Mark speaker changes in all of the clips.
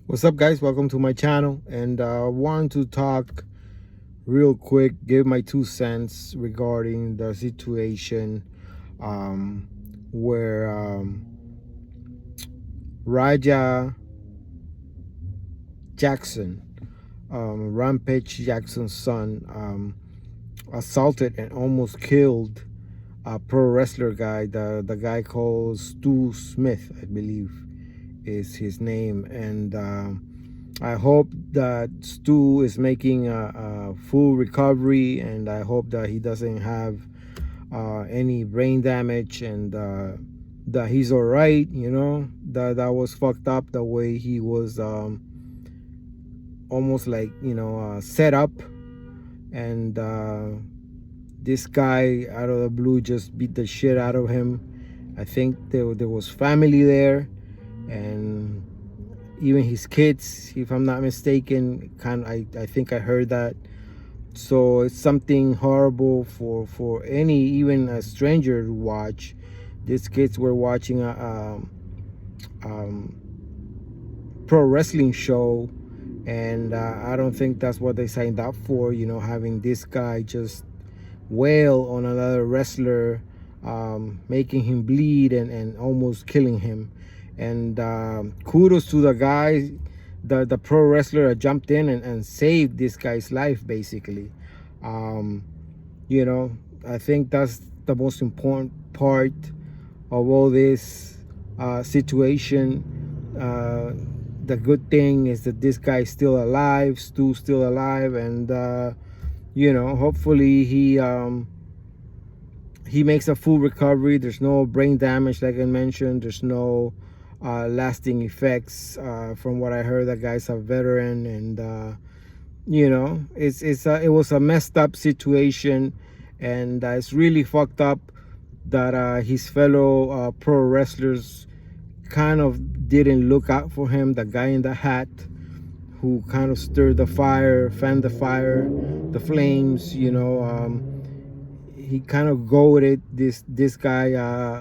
Speaker 1: What's up, guys? Welcome to my channel, and I want to talk real quick, give my 2 cents regarding the situation um, where Raja Jackson, Rampage Jackson's son, assaulted and almost killed a pro wrestler guy, the guy called Stu Smith, I believe is his name, and I hope that Stu is making a full recovery, and I hope that he doesn't have any brain damage, and that he's all right. That was fucked up the way he was almost like set up, and this guy out of the blue just beat the shit out of him. I think there was family there, and even his kids, if I'm not mistaken. I think I heard that. So it's something horrible for any, even a stranger, to watch. These kids were watching a pro wrestling show, and I don't think that's what they signed up for. Having this guy just wail on another wrestler, making him bleed and almost killing him. And kudos to the guy, the pro wrestler that jumped in and saved this guy's life, basically. Um, I think that's the most important part of all this situation. The good thing is that this guy's still alive, Stu's still alive, and hopefully he makes a full recovery. There's no brain damage, like I mentioned. There's no lasting effects. From what I heard, that guy's a veteran, and it was a messed up situation, and it's really fucked up that his fellow pro wrestlers kind of didn't look out for him. The guy in the hat, who kind of stirred the fire, fanned the fire, the flames. He kind of goaded this guy,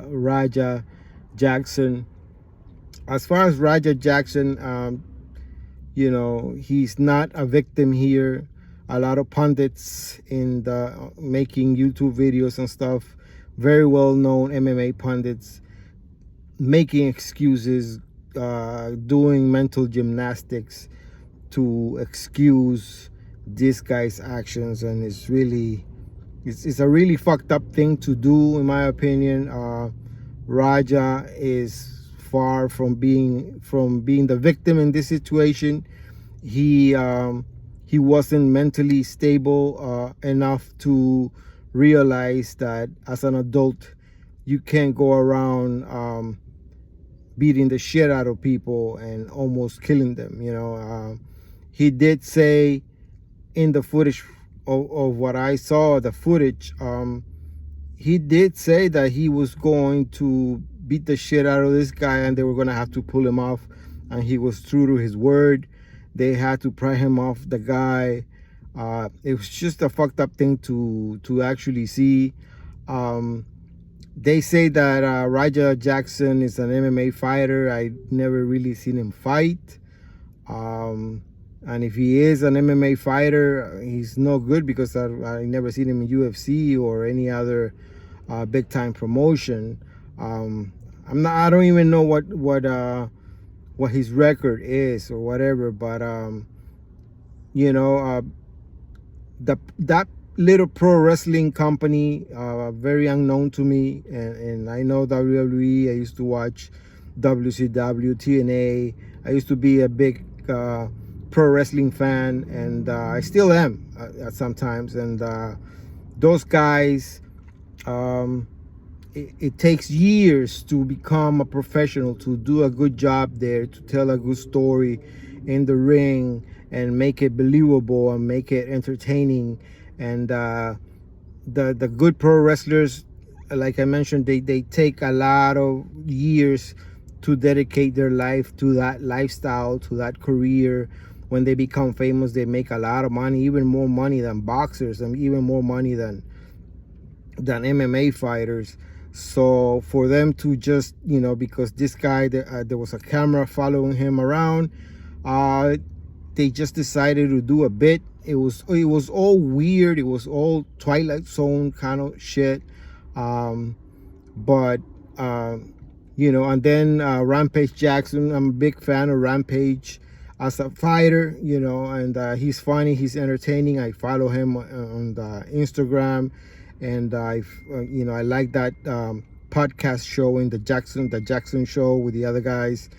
Speaker 1: Raja Jackson. As far as Raja Jackson, he's not a victim here. A lot of pundits in the making YouTube videos and stuff, very well known MMA pundits, making excuses, doing mental gymnastics to excuse this guy's actions, and it's a really fucked up thing to do, in my opinion. Raja is far from being the victim in this situation. He wasn't mentally stable enough to realize that as an adult you can't go around beating the shit out of people and almost killing them. He did say in the footage of what I saw, the footage, he did say that he was going to beat the shit out of this guy, and they were going to have to pull him off, and he was true to his word. They had to pry him off the guy. It was just a fucked up thing to actually see. They say that Raja Jackson is an MMA fighter. I never really seen him fight. And if he is an MMA fighter, he's no good, because I never seen him in UFC or any other big time promotion. I don't even know what his record is or whatever, but that little pro wrestling company, very unknown to me, and I know WWE. I used to watch WCW, TNA. I used to be a big pro wrestling fan, and I still am at sometimes. And those guys, it takes years to become a professional, to do a good job there, to tell a good story in the ring and make it believable and make it entertaining. And the good pro wrestlers, like I mentioned, they take a lot of years to dedicate their life to that lifestyle, to that career. When they become famous, they make a lot of money, even more money than boxers, and even more money than MMA fighters. So for them to just, because this guy, there was a camera following him around, Uh, they just decided to do a bit. It was all weird. It was all Twilight Zone kind of shit. Um, but and then Rampage Jackson. I'm a big fan of Rampage as a fighter, and he's funny, he's entertaining. I follow him on the Instagram, and I like that podcast show in the Jackson show with the other guys.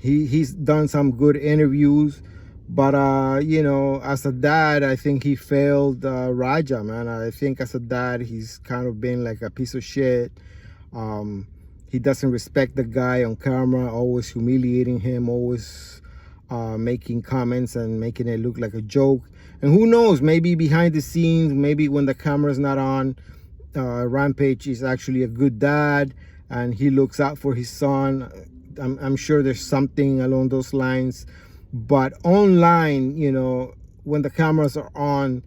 Speaker 1: He's done some good interviews, but as a dad, I think he failed Raja, man. I think as a dad, he's kind of been like a piece of shit. He doesn't respect the guy on camera, always humiliating him, always making comments and making it look like a joke. And who knows, maybe behind the scenes, maybe when the camera's not on, Rampage is actually a good dad and he looks out for his son. I'm sure there's something along those lines. But online, when the cameras are on,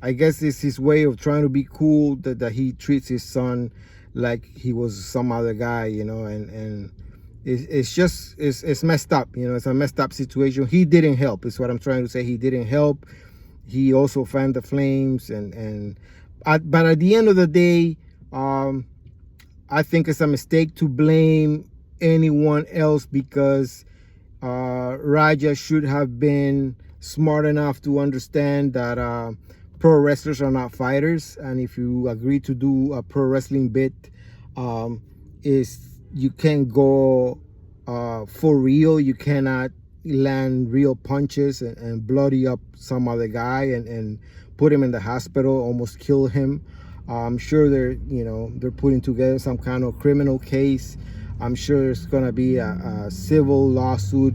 Speaker 1: I guess it's his way of trying to be cool that he treats his son like he was some other guy, and it's messed up. It's a messed up situation. He didn't help, is what I'm trying to say. He didn't help. He also fanned the flames, but at the end of the day, I think it's a mistake to blame anyone else, because Raja should have been smart enough to understand that pro wrestlers are not fighters, and if you agree to do a pro wrestling bit, is you can't go for real. You cannot land real punches and bloody up some other guy and put him in the hospital, almost kill him. I'm sure they're putting together some kind of criminal case. I'm sure there's gonna be a civil lawsuit.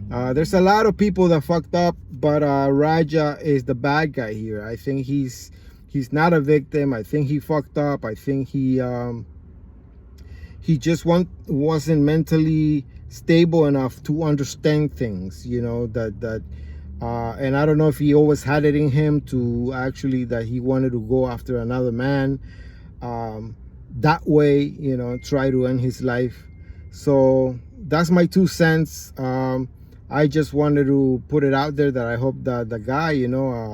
Speaker 1: There's a lot of people that fucked up, but Raja is the bad guy here. I think he's not a victim. I think he fucked up. I think he just wasn't mentally stable enough to understand things. And I don't know if he always had it in him to actually that he wanted to go after another man that way, try to end his life. So that's my 2 cents. I just wanted to put it out there that I hope that the guy,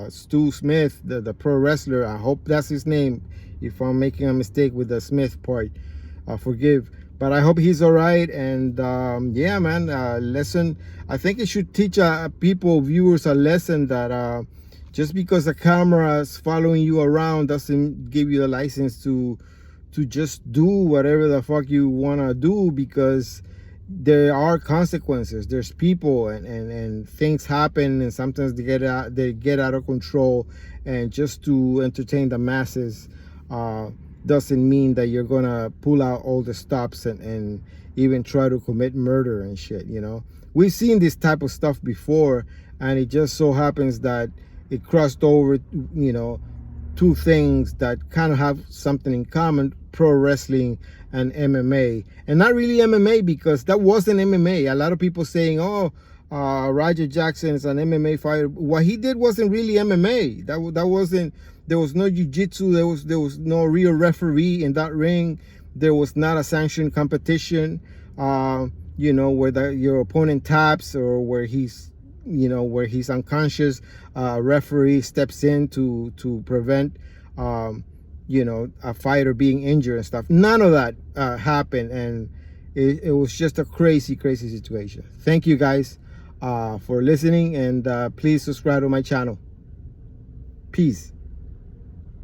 Speaker 1: Stu Smith, the pro wrestler, I hope that's his name. If I'm making a mistake with the Smith part, forgive. But I hope he's all right. And yeah, man, lesson. I think it should teach viewers, a lesson that just because the camera is following you around doesn't give you the license to just do whatever the fuck you want to do, because there are consequences. There's people and things happen, and sometimes they get out of control, and just to entertain the masses doesn't mean that you're gonna pull out all the stops and even try to commit murder and shit. We've seen this type of stuff before, and it just so happens that it crossed over, two things that kind of have something in common: pro wrestling and MMA. And not really MMA, because that wasn't MMA. A lot of people saying, Raja Jackson is an MMA fighter. What he did wasn't really MMA. That wasn't. There was no jiu-jitsu. There was no real referee in that ring. There was not a sanctioned competition, where your opponent taps, or where he's unconscious, referee steps in to prevent a fighter being injured and stuff. None of that happened, and it was just a crazy situation. Thank you guys for listening, and please subscribe to my channel. Peace.